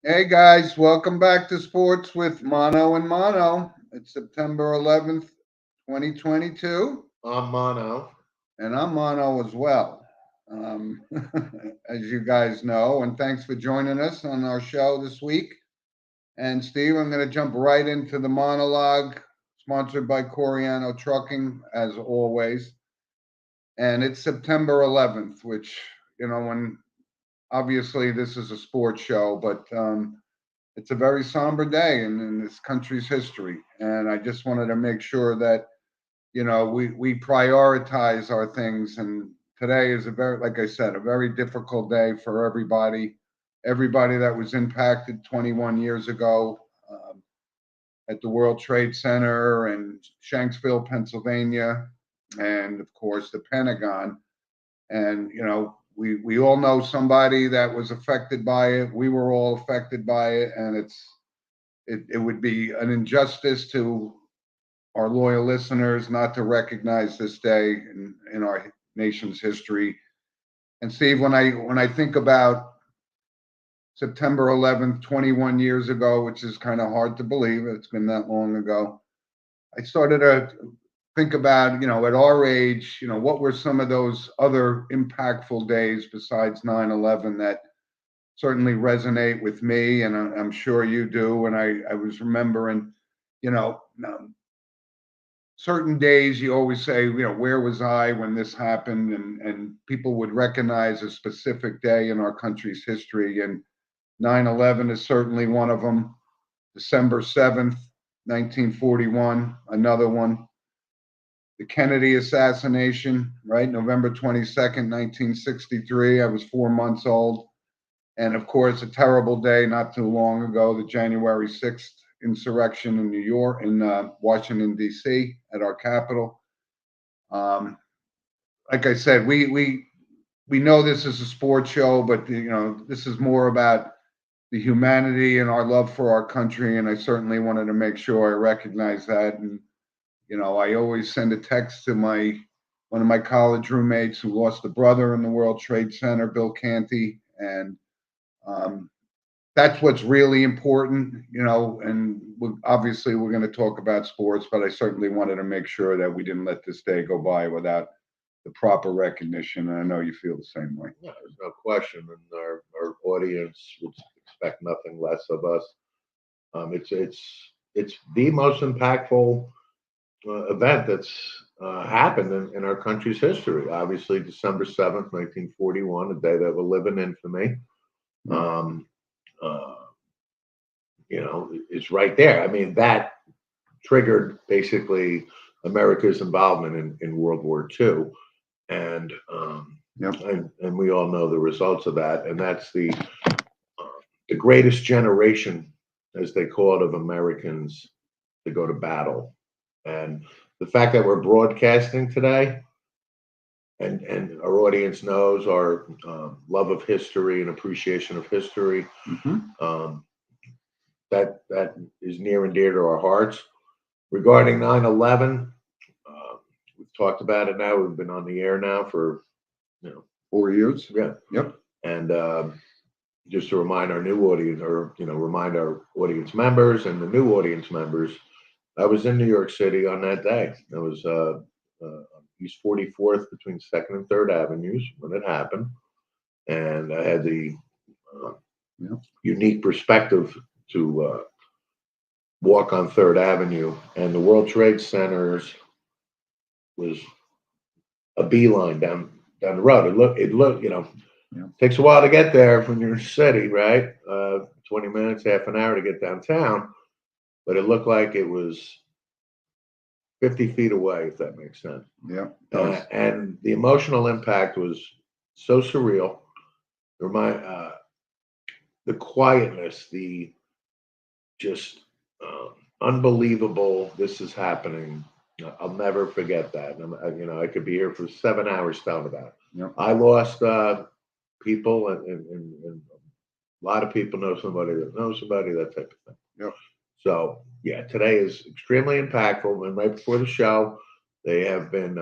Hey guys, welcome back to Sports with Mono and Mono. It's September 11th, 2022, I'm Mono. and I'm Mono as well. Um, as you guys know, and thanks for joining us on our show this week. And Steve, I'm going to jump right into the monologue, sponsored by Coriano Trucking, as always. And it's September 11th, which, when obviously this is a sports show, but it's a very somber day in this country's history. And I just wanted to make sure that, we prioritize our things. And today is like I said, a very difficult day for everybody that was impacted 21 years ago at the World Trade Center and Shanksville, Pennsylvania, and of course the Pentagon. And, we all know somebody that was affected by it. We were all affected by it. And it would be an injustice to our loyal listeners not to recognize this day in our nation's history. And Steve, when I think about September 11th, 21 years ago, which is kind of hard to believe, it's been that long ago. I started to think about, at our age, what were some of those other impactful days besides 9/11 that certainly resonate with me, and I'm sure you do. And I was remembering, you know, um, certain days you always say, where was I when this happened? And people would recognize a specific day in our country's history. And 9/11 is certainly one of them. December 7th, 1941, another one. The Kennedy assassination, right? November 22nd, 1963. I was 4 months old. And of course, a terrible day not too long ago, the January 6th insurrection in New York, in Washington, D.C., at our Capitol. Um, like I said, we know this is a sports show, but this is more about the humanity and our love for our country. And I certainly wanted to make sure I recognize that. And I always send a text to one of my college roommates who lost a brother in the World Trade Center, Bill Canty, and um, that's what's really important, and obviously we're going to talk about sports, but I certainly wanted to make sure that we didn't let this day go by without the proper recognition. And I know you feel the same way. Yeah, there's no question, and our audience would expect nothing less of us. It's the most impactful event that's happened in our country's history. Obviously, December 7th, 1941, a day that will live in infamy. Um, uh, is right there. I mean, that triggered basically America's involvement in World War II, and Yep. and we all know the results of that. And that's the greatest generation, as they call it, of Americans to go to battle. And the fact that we're broadcasting today, and our audience knows our love of history and appreciation of history, um, that is near and dear to our hearts. Regarding 9/11, we've talked about it now. We've been on the air now for 4 years. yeah, Yep. and just to remind our new audience, or remind our audience members and the new audience members, I was in New York City on that day. I was East 44th between Second and Third Avenues when it happened, and I had the uh, Yep. unique perspective to walk on Third Avenue, and the World Trade Centers was a beeline down the road. It looked, Yeah. takes a while to get there when you're in the city, right? 20 minutes, half an hour to get downtown, but it looked like it was 50 feet away, if that makes sense. Yeah. And the emotional impact was so surreal. Remind the quietness, the just unbelievable. This is happening. I'll never forget that. And I could be here for 7 hours telling about it. Yep. I lost people, and a lot of people know somebody that knows somebody, that type of thing. Yep. So yeah, today is extremely impactful. And right before the show, they have been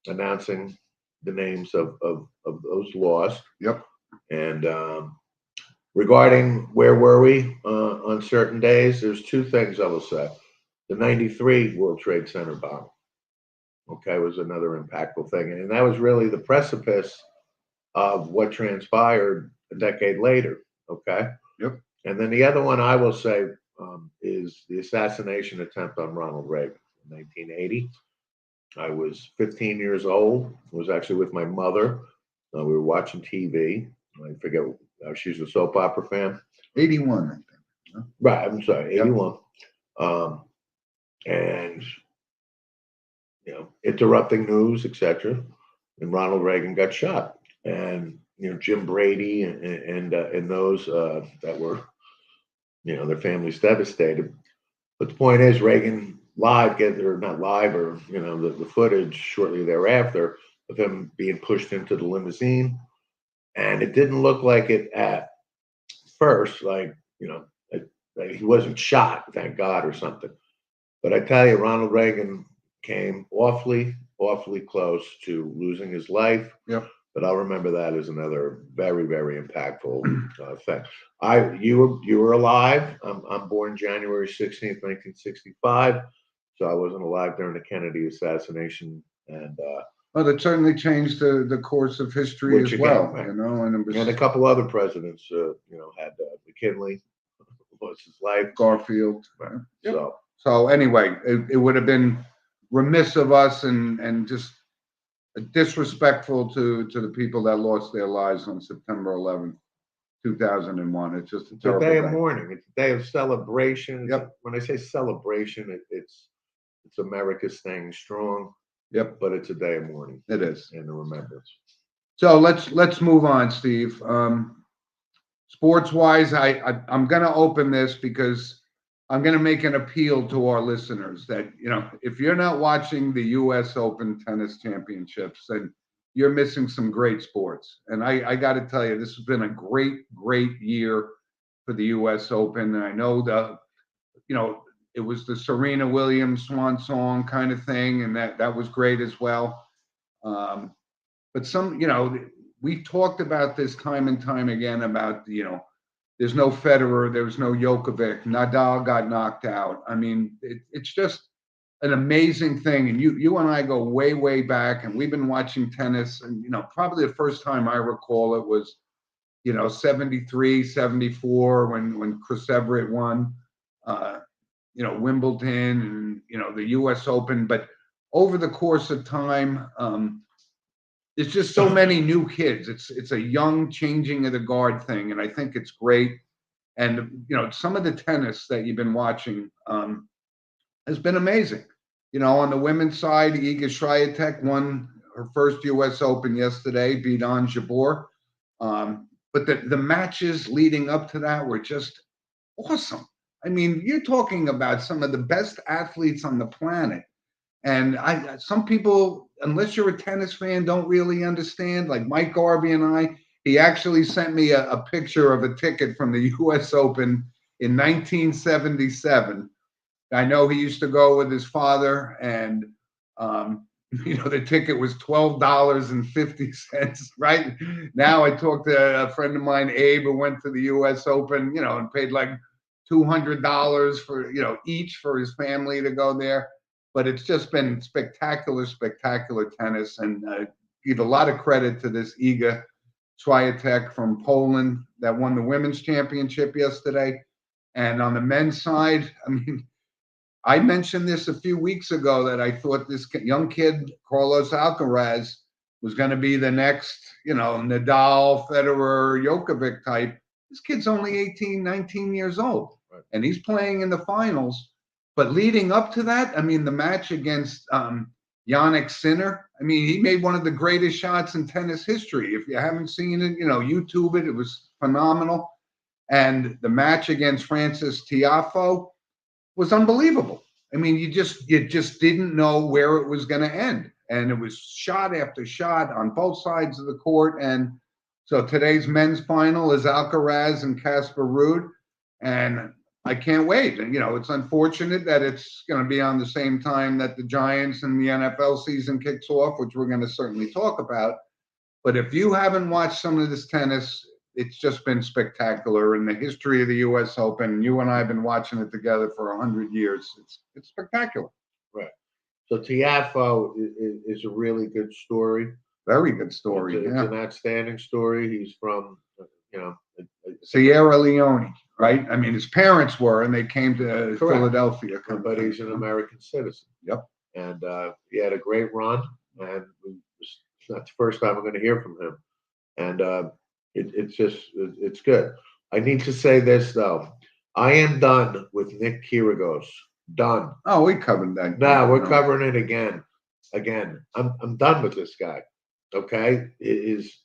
announcing the names of those lost. Yep. And Regarding where were we on certain days, there's two things I will say. The 93 World Trade Center bomb, okay, was another impactful thing. And that was really the precipice of what transpired a decade later, okay? Yep. And then the other one I will say is the assassination attempt on Ronald Reagan in 1980. I was 15 years old. I was actually with my mother. We were watching TV. I forget, she's a soap opera fan. 81, I think. Huh? Right, I'm sorry, Yep. 81. And, interrupting news, etc. And Ronald Reagan got shot. And, Jim Brady and those that were, their families devastated. But the point is, Reagan live, or not live, or the footage shortly thereafter of him being pushed into the limousine, and it didn't look like it at first, like he wasn't shot, thank God, or something. But I tell you, Ronald Reagan came awfully, awfully close to losing his life. Yep. But I'll remember that as another very, very impactful thing. You were alive. I'm born January 16th, 1965, so I wasn't alive during the Kennedy assassination, and well, it certainly changed the course of history as well, and it was, and a couple other presidents, had McKinley lost his life, Garfield. right? Yep. So anyway, it would have been remiss of us and just disrespectful to the people that lost their lives on September 11th, 2001. It's just a terrible day of day. mourning. It's a day of celebration. Yep. When I say celebration, it's America staying strong. Yep. But it's a day of mourning. It is. And a remembrance. So let's move on, Steve. Sports wise, I'm going to open this because I'm going to make an appeal to our listeners that, if you're not watching the U.S. Open Tennis Championships, then you're missing some great sports. And I got to tell you, this has been a great, great year for the U.S. Open. And I know it was the Serena Williams swan song kind of thing, and that was great as well. But we talked about this time and time again about, there's no Federer, there's no Djokovic, Nadal got knocked out. I mean, it's just an amazing thing. And you and I go way, way back, and we've been watching tennis. And, probably the first time I recall it was, 73, 74, when Chris Everett won, Wimbledon and, the U.S. Open. But over the course of time, there's just so many new kids. It's a young changing of the guard thing, and I think it's great. And some of the tennis that you've been watching has been amazing. On the women's side, Iga Swiatek won her first U.S. Open yesterday, beat Ons Jabeur. But the matches leading up to that were just awesome. I mean, you're talking about some of the best athletes on the planet. And some people, unless you're a tennis fan, don't really understand. Like Mike Garvey and he actually sent me a picture of a ticket from the U.S. Open in 1977. I know he used to go with his father, and the ticket was $12.50. Right now, I talked to a friend of mine, Abe, who went to the U.S. Open, and paid like $200 for each for his family to go there. But it's just been spectacular, spectacular tennis, and give a lot of credit to this Iga Swiatek from Poland that won the women's championship yesterday. And on the men's side, I mean, I mentioned this a few weeks ago that I thought this young kid, Carlos Alcaraz, was going to be the next, Nadal, Federer, Djokovic type. This kid's only 18, 19 years old, and he's playing in the finals. But leading up to that, I mean, the match against Jannik Sinner, I mean, he made one of the greatest shots in tennis history. If you haven't seen it, YouTube it. It was phenomenal. And the match against Francis Tiafoe was unbelievable. I mean, you just didn't know where it was going to end. And it was shot after shot on both sides of the court. And so today's men's final is Alcaraz and Casper Ruud. And I can't wait. And, it's unfortunate that it's going to be on the same time that the Giants and the NFL season kicks off, which we're going to certainly talk about. But if you haven't watched some of this tennis, it's just been spectacular in the history of the U.S. Open. You and I have been watching it together for 100 years. It's spectacular. Right. So Tiafoe is a really good story. Very good story. It's an outstanding story. He's from, Sierra Leone, right? I mean, his parents were, and they came to Philadelphia. But he's an American citizen. Yep. And he had a great run, and it's not the first time I'm going to hear from him. And it's good. I need to say this though. I am done with Nick Kyrgios. Done. Oh, we covered that. No, we're covering it again. I'm done with this guy. Okay, his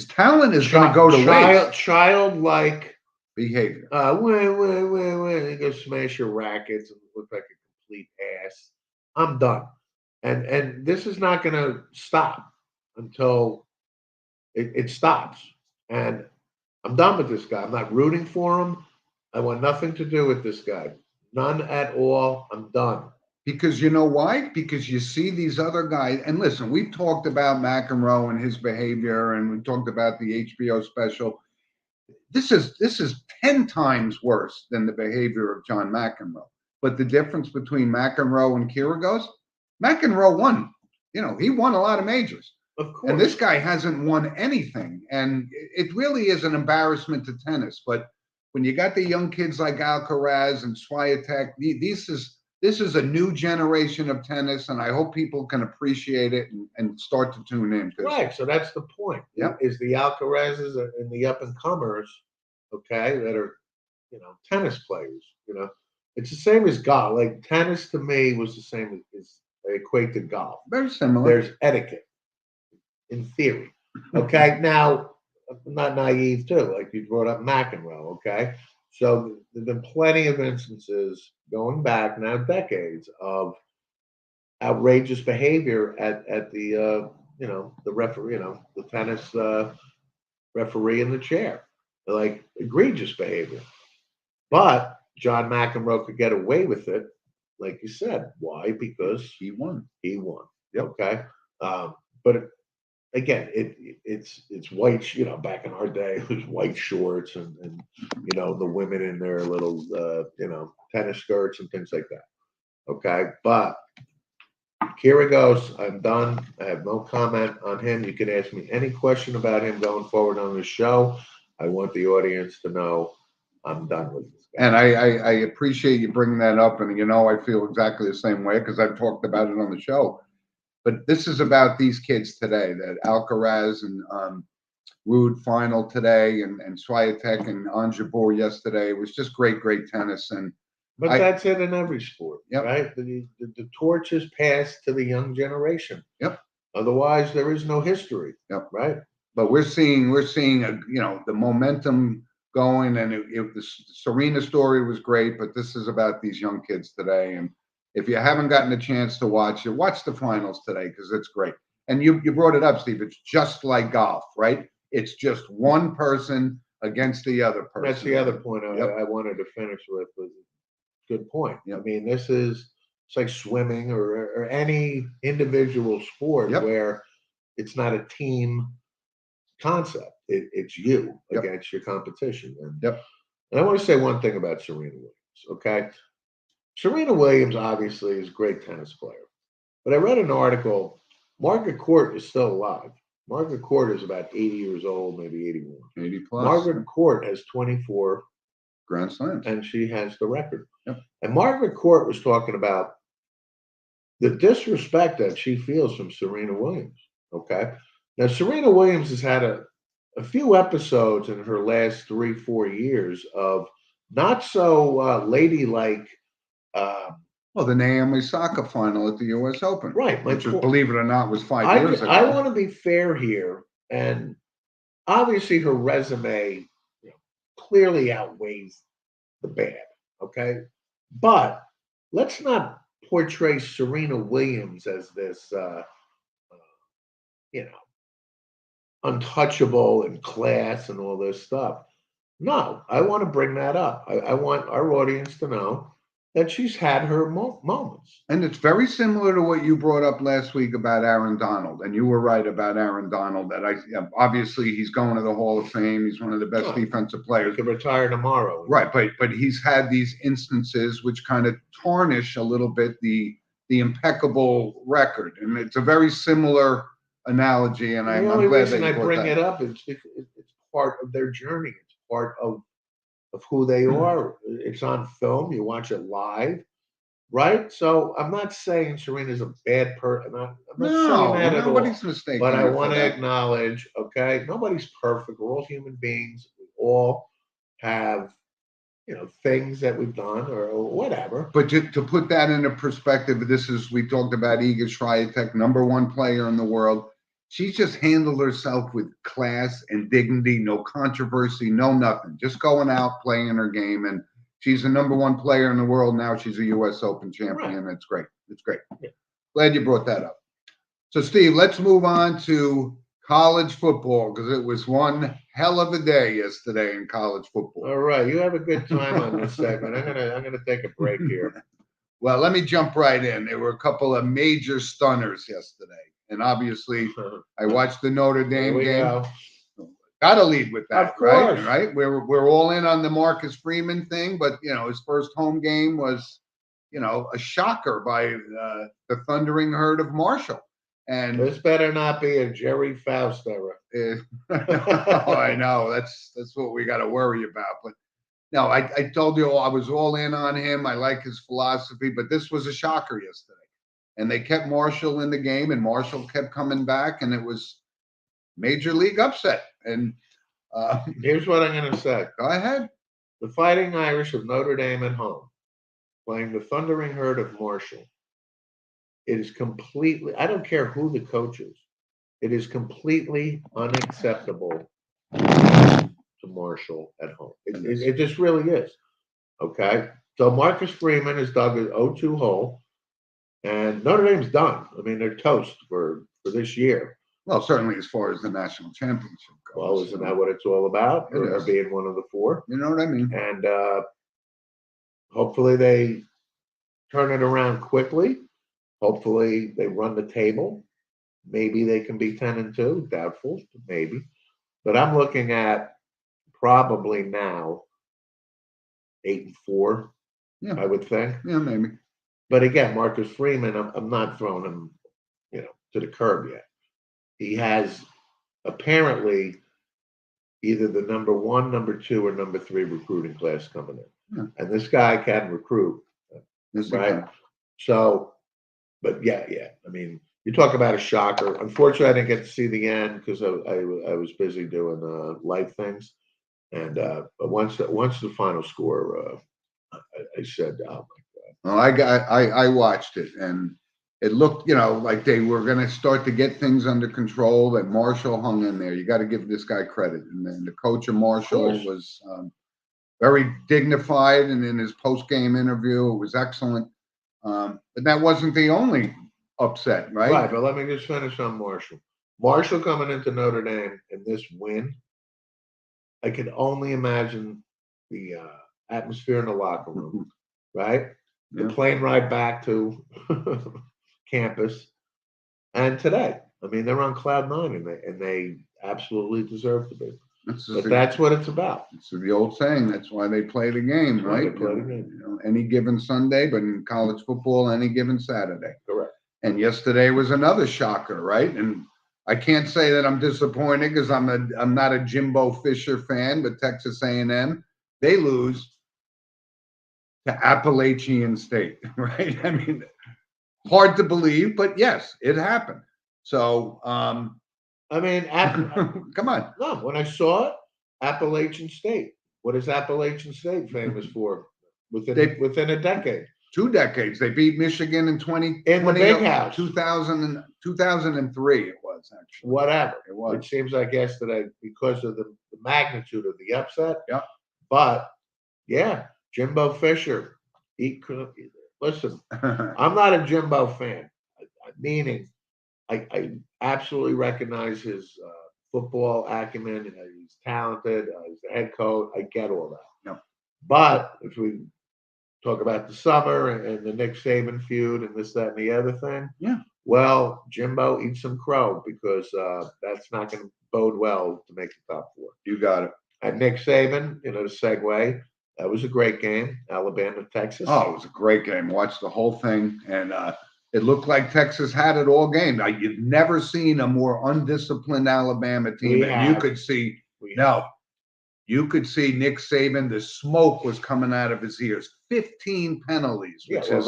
talent is going to go to waste. Childlike behavior. He goes smash your rackets and look like a complete ass. I'm done, and this is not going to stop until it stops. And I'm done with this guy. I'm not rooting for him. I want nothing to do with this guy. None at all. I'm done. Because you know why? Because you see these other guys, and listen, we've talked about McEnroe and his behavior, and we talked about the HBO special. This is 10 times worse than the behavior of John McEnroe. But the difference between McEnroe and Kyrgios, McEnroe won. He won a lot of majors. Of course. And this guy hasn't won anything. And it really is an embarrassment to tennis. But when you got the young kids like Alcaraz and Swiatek, this is a new generation of tennis, and I hope people can appreciate it and start to tune in. Right, so that's the point. Yep. Is the Alcarazes and the up-and-comers, okay, that are, tennis players, It's the same as golf. Like, tennis to me was the same as I equate to golf. Very similar. There's etiquette, in theory. Okay, now, I'm not naive, too. Like, you brought up McEnroe, okay? So there's been plenty of instances going back now decades of outrageous behavior at the the referee, the tennis referee in the chair, like egregious behavior. But John McEnroe could get away with it, like you said. Why? Because he won. He won. Yep. Okay. But again, it's white. Back in our day, it was white shorts and the women in their little tennis skirts and things like that. Okay, but Kyrgios, I'm done. I have no comment on him. You can ask me any question about him going forward on the show. I want the audience to know I'm done with this guy. And I appreciate you bringing that up. And I feel exactly the same way because I've talked about it on the show. But this is about these kids today, that Alcaraz and Ruud final today, and Swiatek and Anjabur yesterday. It was just great tennis. But that's it in every sport, yep. Right? The torch is passed to the young generation. Yep. Otherwise, there is no history. Yep. Right. But we're seeing the momentum going, and the Serena story was great. But this is about these young kids today, and if you haven't gotten a chance to watch it, watch the finals today because it's great. And you brought it up, Steve. It's just like golf, right? It's just one person against the other person. That's the other point I wanted to finish with. Was good point. Yep. I mean, it's like swimming or any individual sport where it's not a team concept. It's you against your competition. And I want to say one thing about Serena Williams. Okay. Serena Williams obviously is a great tennis player, but I read an article. Margaret Court is still alive. Margaret Court is about 80 years old, maybe 81. 80 plus. Margaret Court has 24 Grand Slams, and she has the record. Yep. And Margaret Court was talking about the disrespect that she feels from Serena Williams. Okay, now Serena Williams has had a few episodes in her last 3-4 years of not so ladylike. Well, the Naomi Osaka final at the U.S. Open, right? Which, believe it or not, was 5 years ago. I want to be fair here, and obviously her resume clearly outweighs the bad. Okay, but let's not portray Serena Williams as this, untouchable and class and all this stuff. No, I want to bring that up. I want our audience to know that she's had her moments. And it's very similar to what you brought up last week about Aaron Donald. And you were right about Aaron Donald that obviously he's going to the Hall of Fame. He's one of the best Right. defensive He players. could retire tomorrow. Right, but he's had these instances which kind of tarnish a little bit the impeccable record. And it's a very similar analogy. And The I'm only glad that reason you I brought bring that it up is it's part of their journey. It's part of who they are. It's on film. You watch it live, right? So I'm not saying Serena's a bad person. I'm not saying that at all. Nobody's mistaken. But I want to acknowledge, okay, nobody's perfect. We're all human beings. We all have, things that we've done or whatever. But to put that into perspective, we talked about Iga Swiatek, #1 player in the world. She's just handled herself with class and dignity, no controversy, no nothing. Just going out, playing her game. And she's a #1 player in the world. Now she's a U.S. Open champion. Right. It's great. It's great. Yeah. Glad you brought that up. So, Steve, let's move on to college football because it was one hell of a day yesterday in college football. All right. You have a good time on this segment. I'm gonna take a break here. Well, let me jump right in. There were a couple of major stunners yesterday. And obviously, I watched the Notre Dame game. Got to lead with that, right? We're all in on the Marcus Freeman thing, but his first home game was, a shocker by the thundering herd of Marshall. And this better not be a Jerry Faust era. Oh, I know that's what we got to worry about. But no, I told you I was all in on him. I like his philosophy, but this was a shocker yesterday. And they kept Marshall in the game, and Marshall kept coming back, and it was major league upset. And here's what I'm going to say. Go ahead. The Fighting Irish of Notre Dame at home, playing the thundering herd of Marshall. It is completely, I don't care who the coach is, it is completely unacceptable to Marshall at home. It just really is. Okay? So Marcus Freeman has dug an 0-2 hole. And Notre Dame's done. I mean, they're toast for this year. Well, certainly as far as the national championship goes. Well, isn't that what it's all about? Or being one of the four? You know what I mean? And hopefully they turn it around quickly. Hopefully they run the table. Maybe they can be 10-2. Doubtful, maybe. But I'm looking at probably now 8-4. Yeah, I would think. Yeah, maybe. But again, Marcus Freeman, I'm not throwing him, to the curb yet. He has apparently either the #1, #2, or #3 recruiting class coming in. Yeah. And this guy can recruit, right? So, but yeah. I mean, you talk about a shocker. Unfortunately, I didn't get to see the end because I was busy doing life things. And but once the final score, I said, "Oh my God." Well, I watched it, and it looked, like they were going to start to get things under control. That Marshall hung in there. You got to give this guy credit. And then the coach of Marshall was very dignified, and in his post-game interview, it was excellent. But that wasn't the only upset, right? Right, but let me just finish on Marshall. Marshall coming into Notre Dame in this win, I could only imagine the atmosphere in the locker room, right? The plane ride back to campus, and today, I mean, they're on cloud nine, and they absolutely deserve to be. But that's what it's about. It's the old saying. That's why they play the game, right? They play the game. Any given Sunday, but in college football, any given Saturday. Correct. And yesterday was another shocker, right? And I can't say that I'm disappointed because I'm not a Jimbo Fisher fan, but Texas A&M, they lose to Appalachian State, right? I mean, hard to believe, but yes, it happened. So, I mean, come on. No, when I saw it, Appalachian State. What is Appalachian State famous for? Within a decade. 2 decades. They beat Michigan in the Big House. 2003 it was, actually. Whatever. It was. It seems like yesterday because of the magnitude of the upset. Yeah. But, yeah, Jimbo Fisher. Listen, I'm not a Jimbo fan, meaning I absolutely recognize his football acumen. He's talented. He's the head coach. I get all that. No. But if we talk about the summer and the Nick Saban feud and this, that, and the other thing. Yeah. Well, Jimbo, eat some crow because that's not going to bode well to make the top four. You got it. And Nick Saban, the segue, that was a great game. Alabama, Texas. Oh, it was a great game. Watched the whole thing, and it looked like Texas had it all game. Now, you've never seen a more undisciplined Alabama team, you could see. You could see Nick Saban. The smoke was coming out of his ears. 15 penalties, which is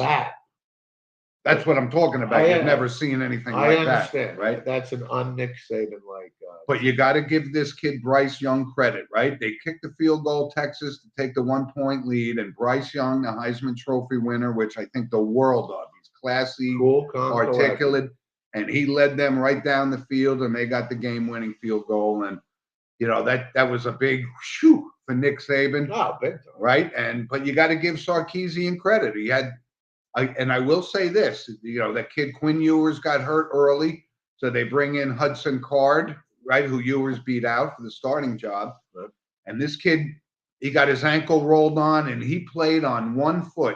that's what I'm talking about. You've never seen anything like that, right? That's an un-Nick Saban like. But you got to give this kid Bryce Young credit, right? They kicked the field goal, Texas, to take the 1-point lead, and Bryce Young, the Heisman Trophy winner, which I think the world of. He's classy, cool, articulate, and he led them right down the field, and they got the game-winning field goal. And that was a big shoot for Nick Saban, big time, right? But you got to give Sarkisian credit. He had. And I will say this, that kid Quinn Ewers got hurt early, so they bring in Hudson Card, right, who Ewers beat out for the starting job. Right. And this kid, he got his ankle rolled on, and he played on one foot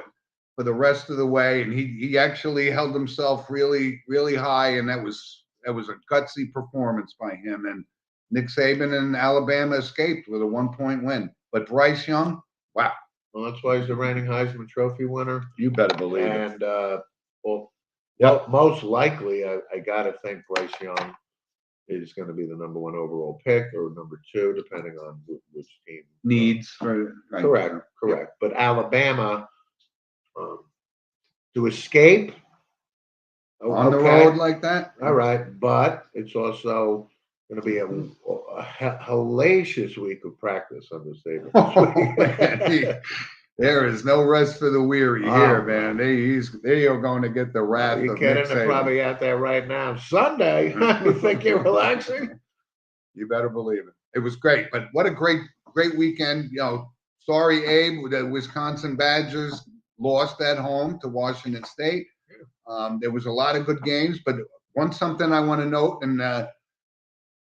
for the rest of the way, and he actually held himself really, really high, and that was a gutsy performance by him. And Nick Saban and Alabama escaped with a 1-point win. But Bryce Young, wow. Well, that's why he's the reigning Heisman Trophy winner. You better believe it. And most likely, I got to think Bryce Young is going to be the number 1 overall pick or number 2, depending on which team needs. Correct. But Alabama to escape on the road like that. All right, but it's also going to be a hellacious week of practice on the Saban. There is no rest for the weary here, man. They are going to get the wrath of Nick Saban. They're probably out there right now. Sunday, you think you're relaxing? You better believe it. It was great, but what a great weekend. Sorry, Abe, the Wisconsin Badgers lost at home to Washington State. There was a lot of good games, but something I want to note, and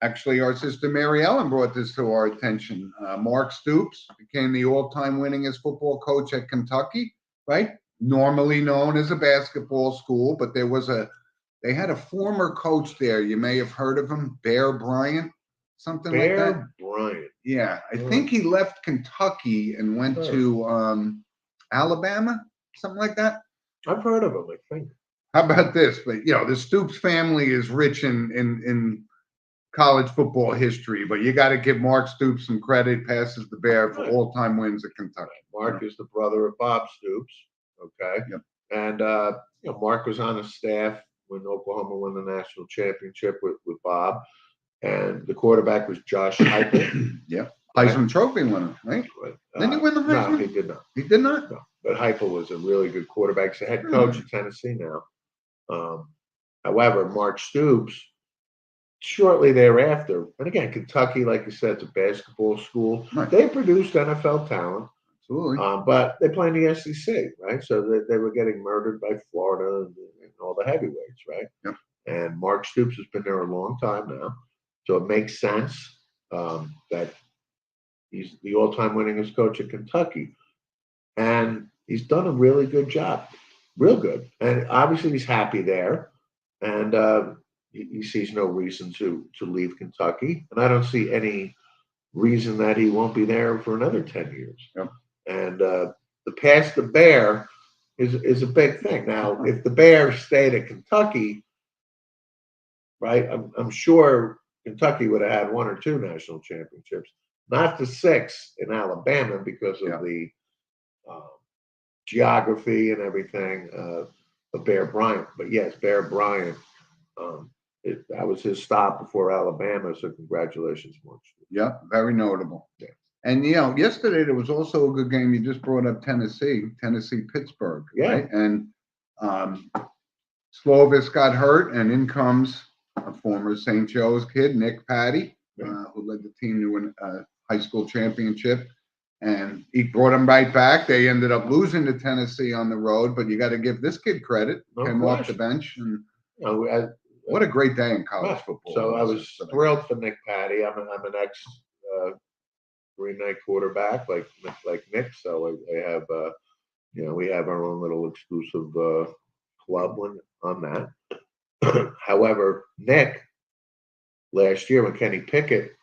actually, our sister Mary Ellen brought this to our attention. Mark Stoops became the all-time winningest football coach at Kentucky, right? Normally known as a basketball school, but they had a former coach there. You may have heard of him, Bear Bryant, something like that. Bear Bryant. Yeah, I think he left Kentucky and went to Alabama, something like that. I've heard of him, I think. How about this? But the Stoops family is rich in college football history, but you got to give Mark Stoops some credit. Passes the Bear for all-time wins at Kentucky. Mark is the brother of Bob Stoops. Okay. Yep. And Mark was on the staff when Oklahoma won the national championship with Bob, and the quarterback was Josh Heupel. Yeah. Heisman Trophy winner, right? Didn't he win the Heisman? No, he did not. He did not? No. But Heupel was a really good quarterback. He's the head coach of Tennessee now. However, Mark Stoops, shortly thereafter, and again, Kentucky, like you said, it's a basketball school. Right. They produced NFL talent. Absolutely. But they play in the SEC, right? So they were getting murdered by Florida and all the heavyweights, right? Yep. And Mark Stoops has been there a long time now. So it makes sense that he's the all-time winningest coach at Kentucky. And he's done a really good job. Real good. And obviously he's happy there. And he sees no reason to leave Kentucky. And I don't see any reason that he won't be there for another 10 years. Yep. And the pass the Bear is a big thing. Now, if the Bears stayed at Kentucky, right, I'm sure Kentucky would have had 1 or 2 national championships, not the 6 in Alabama because of the geography and everything of Bear Bryant. But yes, Bear Bryant, that was his stop before Alabama. So congratulations, Mark. Yeah, very notable. Yeah. And yesterday there was also a good game. You just brought up Tennessee-Pittsburgh. Yeah. Right? And Slovis got hurt, and in comes a former St. Joe's kid, Nick Patty, who led the team to a high school championship. And he brought him right back. They ended up losing to Tennessee on the road, but you got to give this kid credit. Came off the bench, and what a great day in college football. So I was thrilled for Nick Patty. I'm an ex Green Knight quarterback like Nick, so I have we have our own little exclusive club on that. However, Nick, last year when Kenny Pickett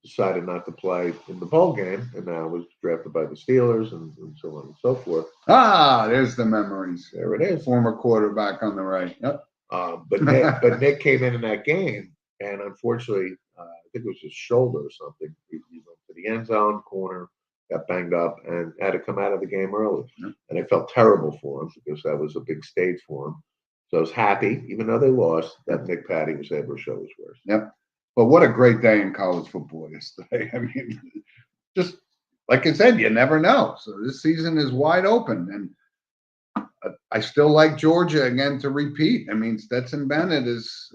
decided not to play in the bowl game, and now was drafted by the Steelers and so on and so forth. Ah, there's the memories. There it is. Former quarterback on the right. Yep. But Nick came in that game, and unfortunately, I think it was his shoulder or something. He went to the end zone corner, got banged up, and had to come out of the game early. Yep. And I felt terrible for him because that was a big stage for him. So I was happy, even though they lost, that Nick Patty was able to show his worth. Yep. But what a great day in college football yesterday. I mean, just like I said, you never know. So this season is wide open. And I still like Georgia again to repeat. I mean, Stetson Bennett is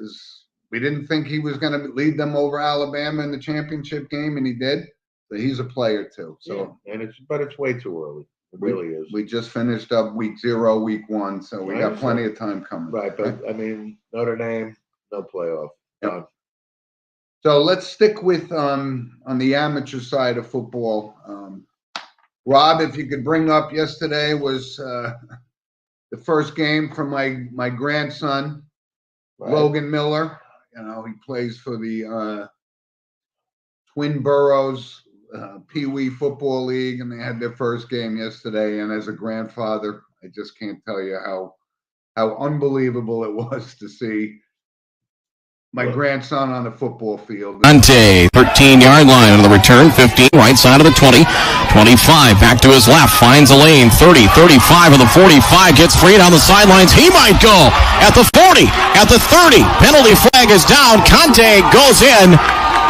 we didn't think he was going to lead them over Alabama in the championship game, and he did. So he's a player too. So yeah, and it's way too early. It really is. We just finished up week 0, week 1, so we got plenty of time coming. Right, but I mean, Notre Dame, no playoff. Yep. So let's stick with on the amateur side of football. Rob, if you could bring up, yesterday was the first game for my grandson, right. Logan Miller. He plays for the Twin Boroughs Pee Wee Football League, and they had their first game yesterday. And as a grandfather, I just can't tell you how unbelievable it was to see my grandson on the football field. Ante, 13-yard line on the return, 15, right side of the 20, 25, back to his left, finds a lane, 30, 35 on the 45, gets free on the sidelines. He might go at the 40, at the 30. Penalty flag is down. Conte goes in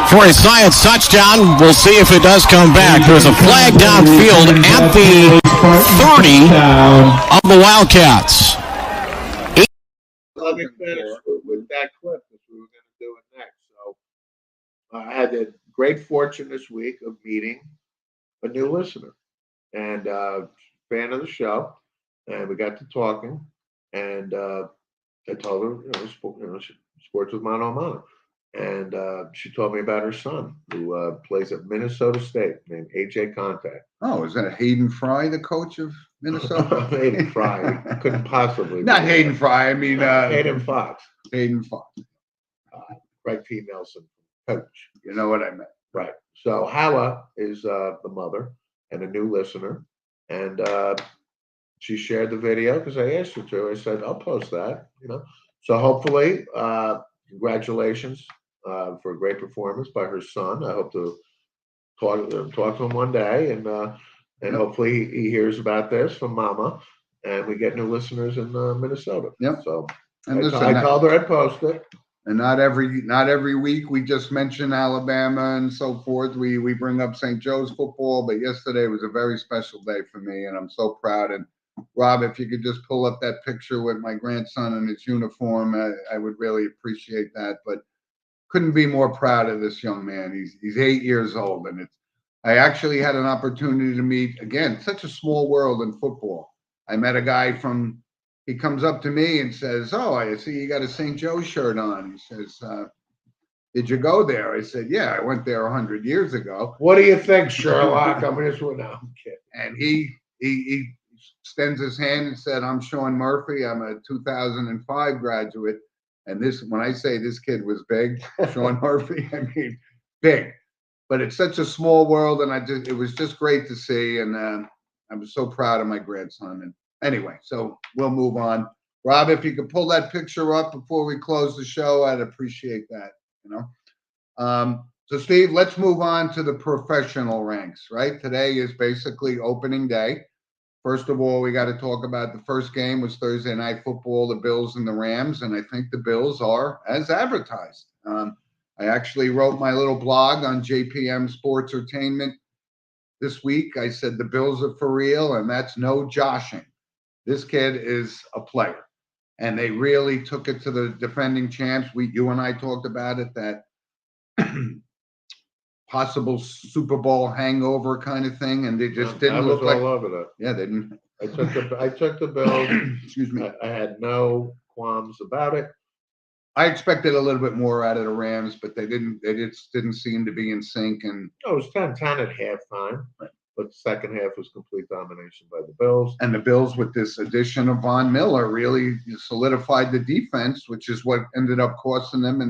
for a science touchdown. We'll see if it does come back. There's a flag downfield at the 30 of the Wildcats. Let me finish with that clip, because we were going to do it next. So I had the great fortune this week of meeting a new listener and fan of the show, and we got to talking, and I told her, sports with mano a mano. And she told me about her son, who plays at Minnesota State, named AJ Contact. Oh, is that Hayden Fry, the coach of Minnesota? Hayden Fry. Couldn't possibly. Not Hayden Fry. I mean, Hayden Fox. Hayden Fox. Greg P. Nelson, coach. You know what I meant. Right. So Hala is the mother and a new listener. And she shared the video because I asked her to. I said, I'll post that, So hopefully, congratulations for a great performance by her son. I hope to talk to him one day, and hopefully he hears about this from Mama, and we get new listeners in Minnesota. Yep. So and I told her I'd post it. And not every week we just mention Alabama and so forth. We bring up St. Joe's football, but yesterday was a very special day for me, and I'm so proud. And Rob, if you could just pull up that picture with my grandson in his uniform, I would really appreciate that. But couldn't be more proud of this young man. He's 8 years old, and I actually had an opportunity to meet, again, such a small world in football. I met a guy he comes up to me and says, "Oh, I see you got a St. Joe's shirt on." He says, "Did you go there?" I said, "Yeah, I went there 100 years ago." What do you think, Sherlock? I'm kidding. And he extends his hand and said, "I'm Sean Murphy. I'm a 2005 graduate." And when I say this kid was big, Sean Murphy, I mean big. But it's such a small world, and it was just great to see, and I was so proud of my grandson. And anyway, so we'll move on. Rob, if you could pull that picture up before we close the show, I'd appreciate that. So Steve, let's move on to the professional ranks. Right, today is basically opening day. First of all, we got to talk about the first game was Thursday Night Football, the Bills and the Rams, and I think the Bills are as advertised. I actually wrote my little blog on JPM Sports Entertainment this week. I said the Bills are for real, and that's no joshing. This kid is a player, and they really took it to the defending champs. You and I talked about it, that possible Super Bowl hangover kind of thing, and they just didn't look like. all over that. Yeah, they didn't. I took the Bills. Excuse me. I had no qualms about it. I expected a little bit more out of the Rams, but they didn't. They just didn't seem to be in sync. And it was 10-10 at halftime. Right. but the second half was complete domination by the Bills. And the Bills, with this addition of Von Miller, really solidified the defense, which is what ended up costing them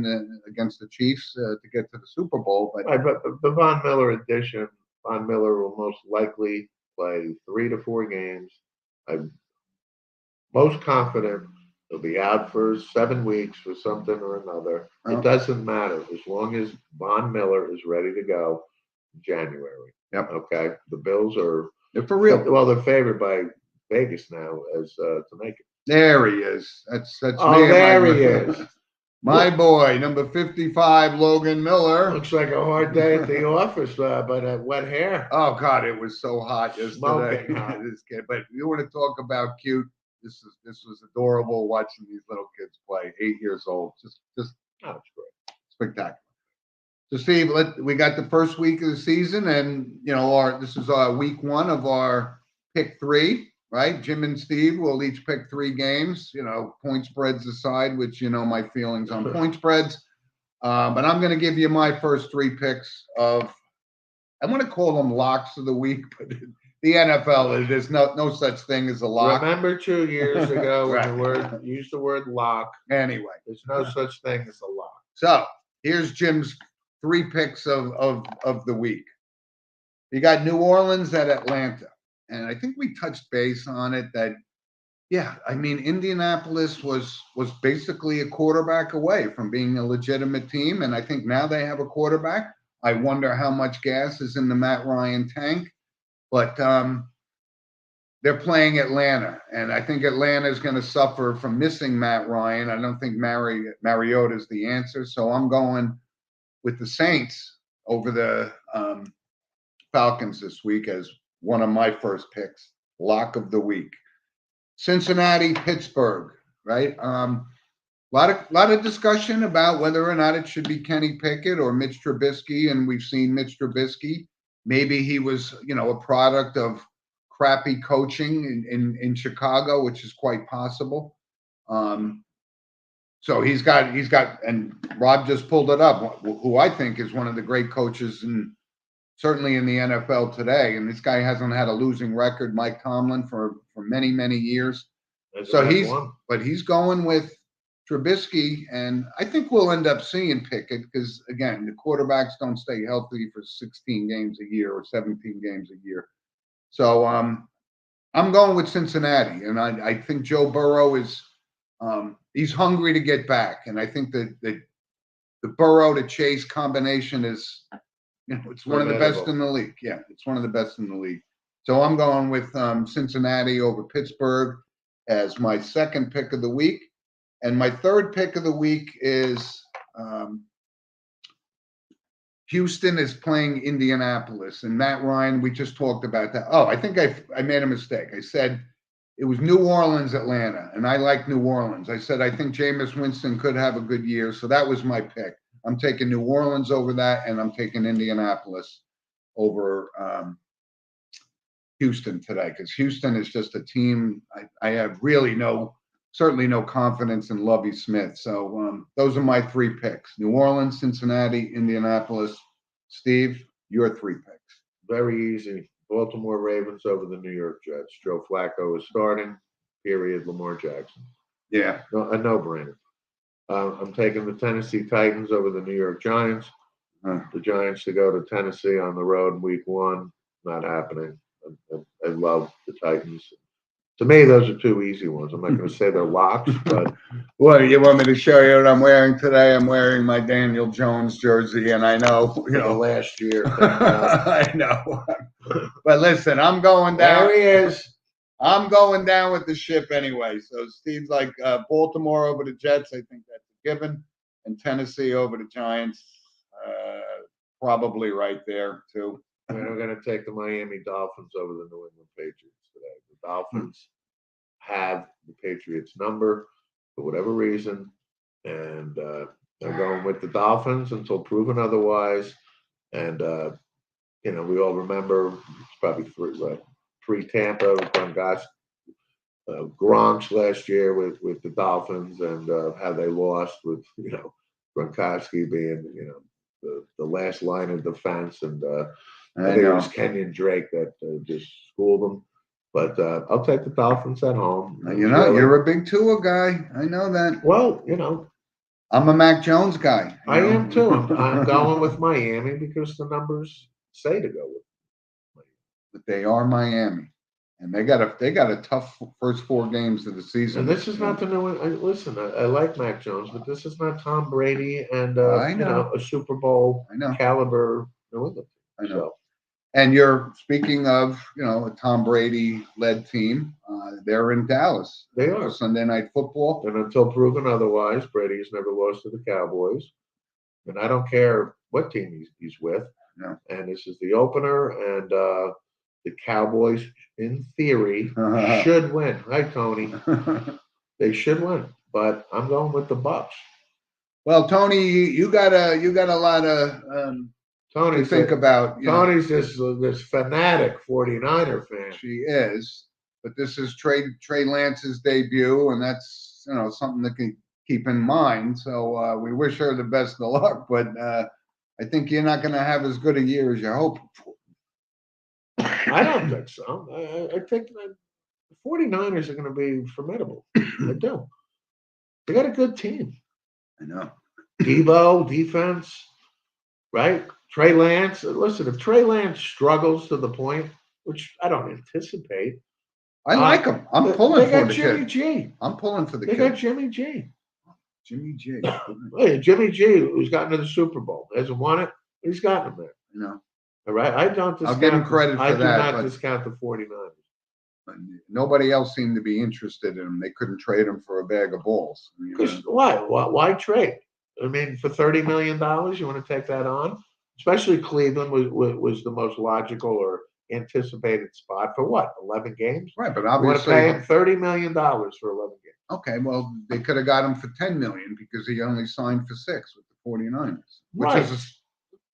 against the Chiefs to get to the Super Bowl. But Right, but the Von Miller addition, Von Miller will most likely play 3 to 4 games. I'm most confident he'll be out for 7 weeks for something or another. Oh. It doesn't matter as long as Von Miller is ready to go in January. Yep. Okay. The Bills are for real. Well, they're favored by Vegas now as to make it. There he is. That's Oh, me. there he is. My boy, number 55, Logan Miller. Looks like a hard day at the office, but wet hair. Oh God, it was so hot yesterday. Smoking hot. This kid. But you want to talk about cute? This was adorable watching these little kids play. 8 years old, just Oh, it's great. spectacular. So Steve, we got the first week of the season, and this is our week 1 of our pick 3. Right, Jim and Steve will each pick 3 games. Point spreads aside, which my feelings on point spreads. But I'm going to give you my first 3 picks of. I want to call them locks of the week, but the NFL there's no such thing as a lock. Remember 2 years ago Right. when you used the word lock? Anyway, There's no such thing as a lock. so here's Jim's 3 picks of the week. You got New Orleans at Atlanta. And I think we touched base on it that, Indianapolis was basically a quarterback away from being a legitimate team. And I think now they have a quarterback. I wonder how much gas is in the Matt Ryan tank. But they're playing Atlanta. And I think Atlanta is going to suffer from missing Matt Ryan. I don't think Mariota is the answer. So I'm going with the Saints over the Falcons this week as one of my first picks, lock of the week. Cincinnati, Pittsburgh, right? Lot of discussion about whether or not it should be Kenny Pickett or Mitch Trubisky, and we've seen Mitch Trubisky. Maybe he was, a product of crappy coaching in Chicago, which is quite possible. So he's got, and Rob just pulled it up, who I think is one of the great coaches certainly in the NFL today. And this guy hasn't had a losing record, Mike Tomlin, for many, many years. So he's going with Trubisky, and I think we'll end up seeing Pickett because, again, the quarterbacks don't stay healthy for 16 games a year or 17 games a year. So I'm going with Cincinnati, and I think Joe Burrow is he's hungry to get back, and I think that the Burrow to Chase combination is it's one of the best in the league. Yeah, it's one of the best in the league. So I'm going with Cincinnati over Pittsburgh as my second pick of the week. And my third pick of the week is Houston is playing Indianapolis. And Matt Ryan, we just talked about that. Oh, I think I made a mistake. I said it was New Orleans, Atlanta, and I like New Orleans. I said I think Jameis Winston could have a good year, so that was my pick. I'm taking New Orleans over that, and I'm taking Indianapolis over Houston today because Houston is just a team I have really certainly no confidence in Lovie Smith. So those are my 3 picks: New Orleans, Cincinnati, Indianapolis. Steve, your 3 picks. Very easy. Baltimore Ravens over the New York Jets. Joe Flacco is starting. Period. Lamar Jackson. Yeah, a no-brainer. I'm taking the Tennessee Titans over the New York Giants. The Giants to go to Tennessee on the road week 1. Not happening. I love the Titans. To me, those are 2 easy ones. I'm not going to say they're locks, but well, you want me to show you what I'm wearing today? I'm wearing my Daniel Jones jersey, and I know, last year. I know. But listen, I'm going down. There he is. I'm going down with the ship anyway. So Steve's like Baltimore over the Jets. I think that's a given. And Tennessee over the Giants. Probably right there, too. And I'm going to take the Miami Dolphins over the New England Patriots today. The Dolphins have the Patriots number for whatever reason. And I'm going with the Dolphins until proven otherwise. And, we all remember it's probably pre-Tampa, Gronk's last year with the Dolphins and how they lost with, Gronkowski being, the last line of defense. And I I think it know. was Kenyon Drake that just schooled them. But I'll take the Dolphins at home. You know, you're a big Tua guy. I know that. Well, I'm a Mac Jones guy. I am too. I'm going with Miami because the numbers say to go with Miami. But they are Miami, and they got a tough first 4 games of the season. And this is not the new. Listen, I like Mac Jones, but this is not Tom Brady and I know. a Super Bowl I know. caliber New England. I know. So, And you're speaking of, a Tom Brady led team. They're in Dallas. They are. Sunday Night Football. and until proven otherwise, Brady has never lost to the Cowboys. And I don't care what team he's with. No. And this is the opener, and the Cowboys, in theory, should win. Hi, Tony. They should win, but I'm going with the Bucks. Well, Tony, you got a lot of to think about. Tony's this fanatic 49er fan. She is, but this is Trey Lance's debut, and that's something to keep in mind. So we wish her the best of luck, but I think you're not going to have as good a year as you're hoping for. I don't think so. I think the 49ers are going to be formidable. I do. They got a good team. I know. Debo, defense, right? Trey Lance. Listen, if Trey Lance struggles to the point, which I don't anticipate. I like him. I'm pulling for the Jimmy kid. G. I'm pulling for the kid. They got Jimmy G. Jimmy G. Hey, Jimmy G, who's gotten to the Super Bowl. Hasn't won it. He's gotten them there. No. All right. I don't discount. I'll give him credit for I that. do not discount the 49ers. Nobody else seemed to be interested in him. They couldn't trade him for a bag of balls. Why? Why trade? I mean, for $30 million, you want to take that on? Especially Cleveland was the most logical or anticipated spot for what? 11 games? Right, but You want to obviously pay him $30 million for 11 games. Okay, well, they could have got him for $10 million because he only signed for 6 with the 49ers, which Right. is a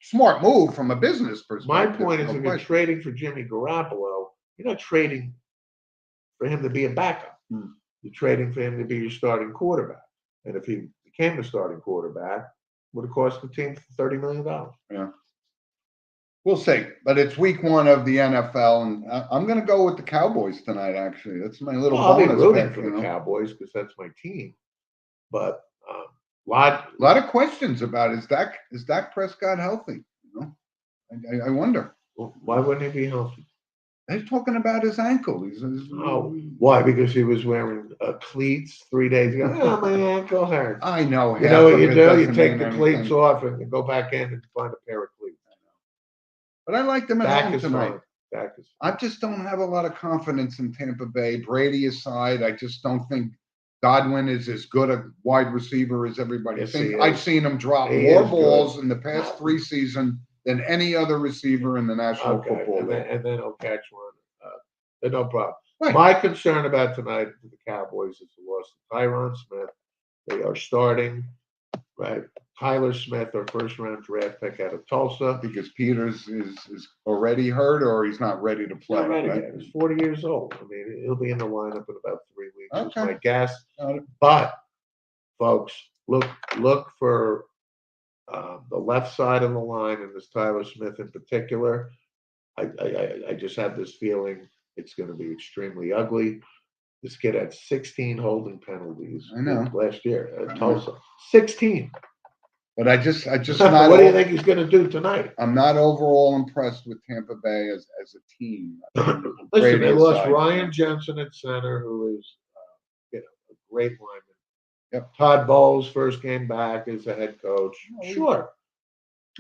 smart move from a business perspective. My point is, no if you're question. trading for Jimmy Garoppolo, you're not trading for him to be a backup. You're trading for him to be your starting quarterback. And if he became the starting quarterback, it would have cost the team $30 million. Yeah. We'll see, but it's week 1 of the NFL, and I'm going to go with the Cowboys tonight. Actually, that's my little I'll be bonus rooting pick, for the Cowboys because that's my team. But a lot of questions about is Dak Prescott healthy? I wonder. Why wouldn't he be healthy? They're talking about his ankle. Why? Because he was wearing cleats 3 days ago. Oh, my ankle hurts. I know. You know what you it do? You doesn't take mean the anything. cleats off and go back in and find a pair of cleats. But I like them at Dak home is tonight. fine. Dak is I just don't have a lot of confidence in Tampa Bay. Brady aside, I just don't think Godwin is as good a wide receiver as everybody Yes, thinks. he is. I've seen him drop He more is balls good. in the past 3 seasons than any other receiver in the National Football League. and then he'll catch one. No problem. Right. My concern about tonight for the Cowboys is the loss of Tyron Smith. They are starting, right? Tyler Smith, our first-round draft pick out of Tulsa. Because Peters is already hurt or he's not ready to play. Not ready right? yet. He's 40 years old. I mean, he'll be in the lineup in about 3 weeks. Is Okay. my guess. Got it. But, folks, look for the left side of the line, and this Tyler Smith in particular. I just have this feeling it's going to be extremely ugly. This kid had 16 holding penalties I know. last year I at know. Tulsa. 16. But I just not. What do you think he's going to do tonight? I'm not overall impressed with Tampa Bay as a team. Listen, Brady they lost aside. Ryan Jensen at center, who is a great lineman. Yep. Todd Bowles, first game back as a head coach. Sure.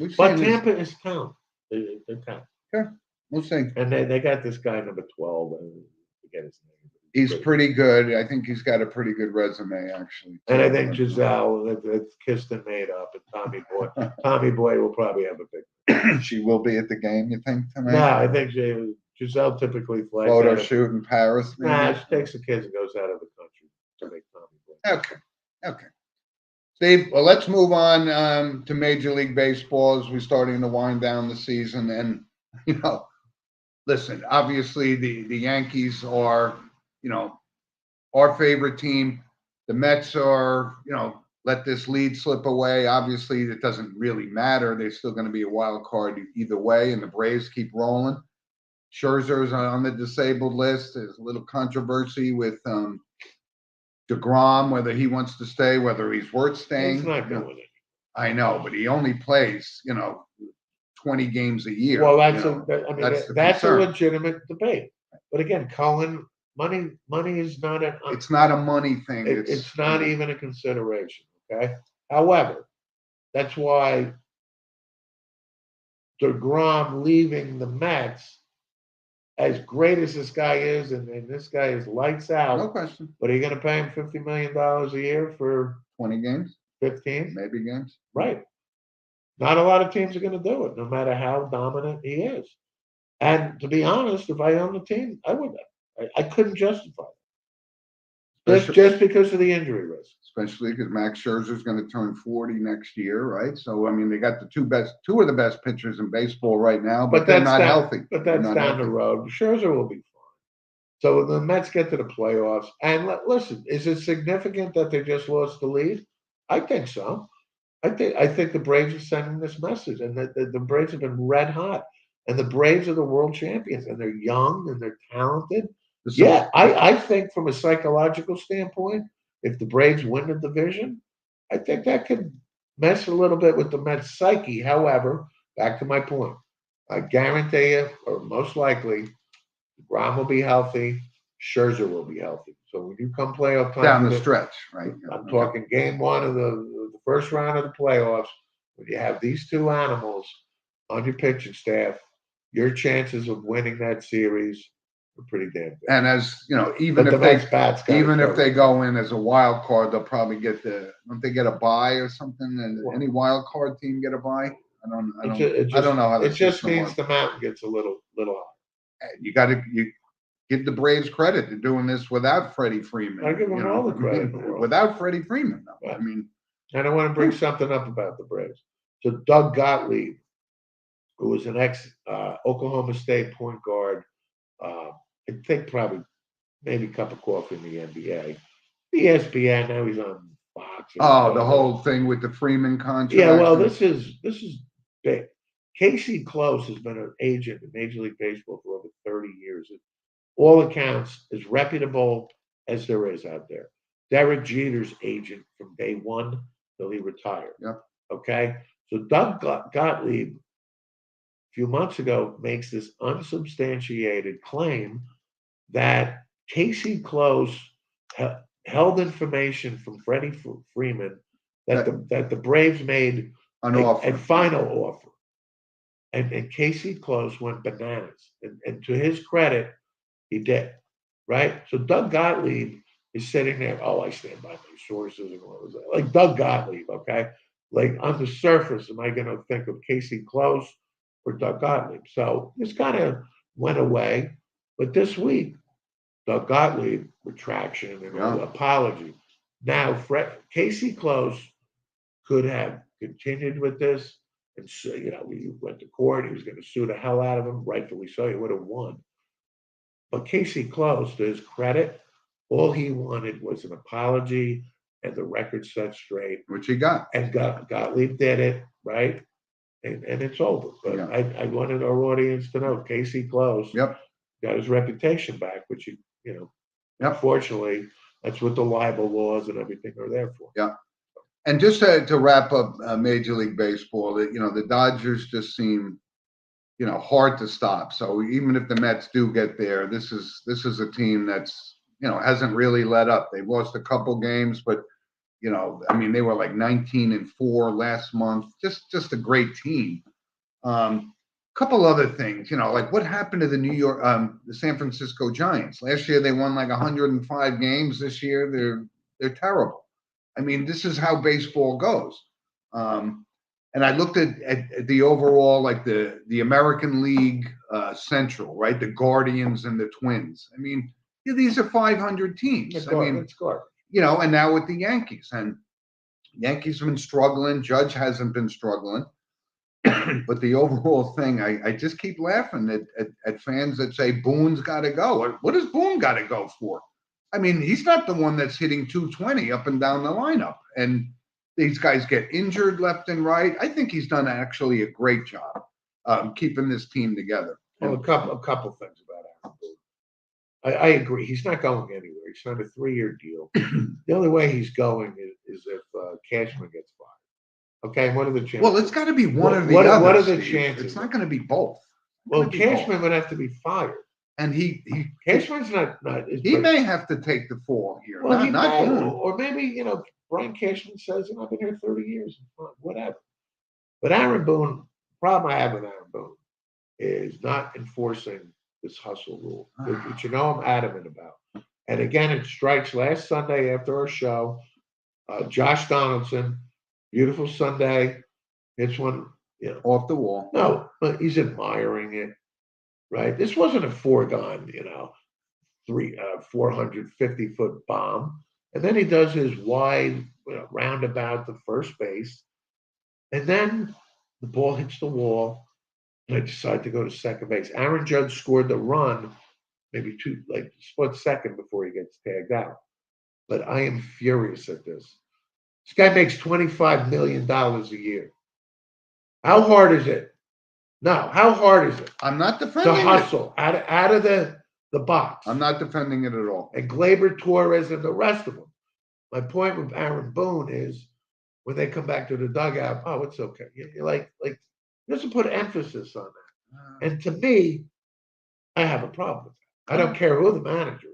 We've But seen this- Tampa is talent. They're talent. We'll see. And they got this guy, number 12, and forget his name. He's pretty good. I think he's got a pretty good resume, actually. And I think Giselle, it's kissed and made up, and Tommy Boy will probably have a big. She will be at the game, you think, tonight? No, I think Giselle typically flies Photo out of, shoot in Paris, maybe? Nah, she takes the kids and goes out of the country to make Tommy Boy. Okay. Steve, well, let's move on to Major League Baseball as we're starting to wind down the season. And, listen, obviously the Yankees are, our favorite team. The Mets are, let this lead slip away. Obviously, it doesn't really matter. They're still going to be a wild card either way, and the Braves keep rolling. Scherzer's on the disabled list. There's a little controversy with DeGrom, whether he wants to stay, whether he's worth staying. He's not going. I know, but he only plays, 20 games a year. Well, that's that's a legitimate debate. But again, Colin, money is not an. It's not a money thing. It's not even a consideration. Okay. However, that's why DeGrom leaving the Mets, as great as this guy is, and this guy is lights out. No question. But are you going to pay him $50 million a year for 20 games? 15? Maybe games. Right. Not a lot of teams are going to do it, no matter how dominant he is. And to be honest, if I owned the team, I wouldn't. I couldn't justify it. Just because of the injury risk. Especially because Max Scherzer's going to turn 40 next year, right? So, I mean, they got the two of the best pitchers in baseball right now, but they're not healthy. But that's down the road. Scherzer will be fine. So when the Mets get to the playoffs, and listen, is it significant that they just lost the lead? I think so. I think the Braves are sending this message, and the Braves have been red hot, and the Braves are the world champions, and they're young and they're talented. Yeah, I think from a psychological standpoint, if the Braves win the division, I think that could mess a little bit with the Mets' psyche. However, back to my point, I guarantee you, or most likely, Grom will be healthy, Scherzer will be healthy. So when you come playoff time down the stretch, right? I'm talking game one of the first round of the playoffs. When you have these two animals on your pitching staff, your chances of winning that series are pretty damn good. And as you know, even if they go in as a wild card, they'll probably get don't they get a bye or something? And any wild card team get a bye? I don't know how it just means the mountain gets a little high. You give the Braves credit. They're doing this without Freddie Freeman. I give them all the credit in the world. Without Freddie Freeman, though. Yeah. I mean, and I want to bring something up about the Braves. So Doug Gottlieb, who was an ex-Oklahoma State point guard, I think probably maybe a cup of coffee in the NBA. ESPN, now he's on Fox. The whole thing with the Freeman contract. Yeah, well, this is big. Casey Close has been an agent in Major League Baseball for over 30 years. All accounts, as reputable as there is out there. Derek Jeter's agent from day one till he retired. Yep. Okay? So Doug Gottlieb, a few months ago, makes this unsubstantiated claim that Casey Close held information from Freddie Freeman that the Braves made a final offer. And Casey Close went bananas. And to his credit, he did, right? So Doug Gottlieb is sitting there, I stand by my sources and all that. Like Doug Gottlieb, okay? Like on the surface, am I going to think of Casey Close or Doug Gottlieb? So this kind of went away. But this week, Doug Gottlieb, retraction and apology. Now, Casey Close could have continued with this. And so, he went to court. He was going to sue the hell out of him. Rightfully so. He would have won. But Casey Close, to his credit, all he wanted was an apology and the record set straight. Which he got. And Gottlieb did it, right? And it's over. But I wanted our audience to know Casey Close got his reputation back, which, unfortunately, that's what the libel laws and everything are there for. Yeah. And just to wrap up Major League Baseball, the Dodgers just seem, hard to stop. So even if the Mets do get there, this is a team that's, hasn't really let up. They've lost a couple games, but, they were like 19-4 last month. Just a great team. Couple other things, like what happened to the San Francisco Giants? Last year they won like 105 games. This year they're terrible. I mean, this is how baseball goes. And I looked at the overall, like the American League Central, right? The Guardians and the Twins. I mean, these are 500 teams. It's garbage. And now with the Yankees. And Yankees have been struggling. Judge hasn't been struggling. But the overall thing, I just keep laughing at fans that say Boone's got to go. What does Boone got to go for? I mean, he's not the one that's hitting 220 up and down the lineup. And, These guys get injured left and right. I think he's done actually a great job keeping this team together. Well, a couple things about Aaron Boone. I agree. He's not going anywhere. He signed a 3-year deal. The only way he's going is if Cashman gets fired. Okay, what are the chances? Well, it's got to be one or the other. What are the Steve. chances? It's not going to be both. Well, Cashman would have to be fired. And Cashman's not. He may have to take the fall here. Well, he not may, Boone. or maybe Brian Cashman says, I've been here 30 years, whatever. But Aaron Boone, the problem I have with Aaron Boone is not enforcing this hustle rule, which I'm adamant about. And again, it strikes last Sunday after our show. Josh Donaldson, beautiful Sunday, hits one, Off the wall. No, but he's admiring it, right? This wasn't a foregone, 450-foot bomb. And then he does his wide roundabout to first base. And then the ball hits the wall. And I decide to go to second base. Aaron Judge scored the run, maybe split second before he gets tagged out. But I am furious at this. This guy makes $25 million a year. How hard is it? No, how hard is it? I'm not defending to hustle out of the box. I'm not defending it at all. And Gleyber Torres and the rest of them. My point with Aaron Boone is when they come back to the dugout, oh, it's okay. You're like he doesn't put emphasis on that. And to me, I have a problem with that. I don't care who the manager is.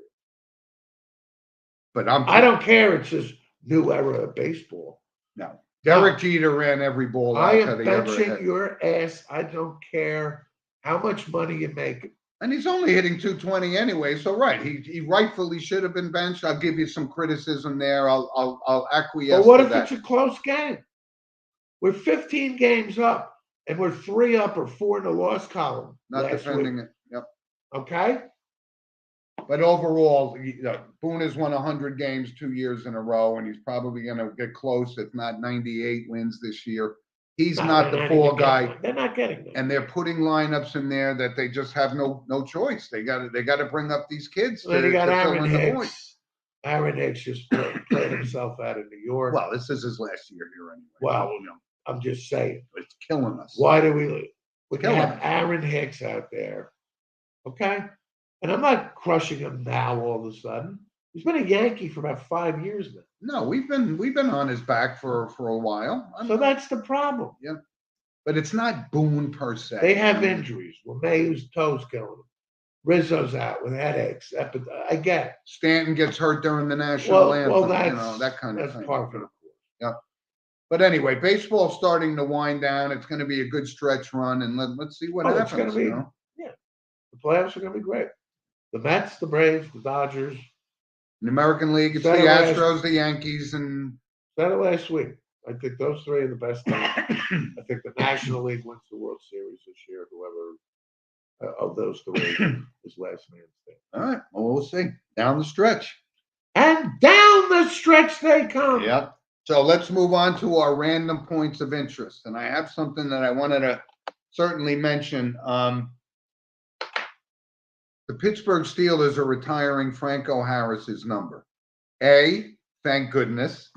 But I don't care. It's this new era of baseball. No. Derek Jeter ran every ball out I am that he ever benching hit. your ass. I don't care how much money you make. And he's only hitting 220 anyway. So right, he rightfully should have been benched. I'll give you some criticism there. I'll acquiesce. But what if that. it's a close game? We're 15 games up, and we're 3 up or 4 in the loss column. Not defending it. Yep. Okay. But overall, Boone has won 100 games 2 years in a row, and he's probably going to get close, if not 98 wins this year. He's not the fall guy. They're not getting them. And they're putting lineups in there that they just have no choice. They got to bring up these kids. Well, you got Aaron Hicks. Hicks. Aaron Hicks just played himself out of New York. Well, this is his last year here anyway. Well, I'm just saying. It's killing us. Why do we have Aaron Hicks out there? Okay. And I'm not crushing him now all of a sudden. He's been a Yankee for about 5 years now. No, we've been on his back for a while. So that's the problem. Yeah. But it's not Boone per se. They have injuries. Well, Mayhew's toes killing him. Rizzo's out with headaches. I get it. Stanton gets hurt during the national anthem. Well, that's, that kind of that's thing. part of it. Yeah. But anyway, baseball's starting to wind down. It's going to be a good stretch run, and let's see what happens. It's going to be, the playoffs are going to be great. The Mets, the Braves, the Dodgers. In the American League, it's the Astros, the Yankees, and said it last week. I think those three are the best teams. I think the National League wins the World Series this year. Whoever of those three is last man standing. All right. Well, we'll see. Down the stretch. And down the stretch they come. Yep. So let's move on to our random points of interest. And I have something that I wanted to certainly mention. The Pittsburgh Steelers are retiring Franco Harris's number. A, thank goodness.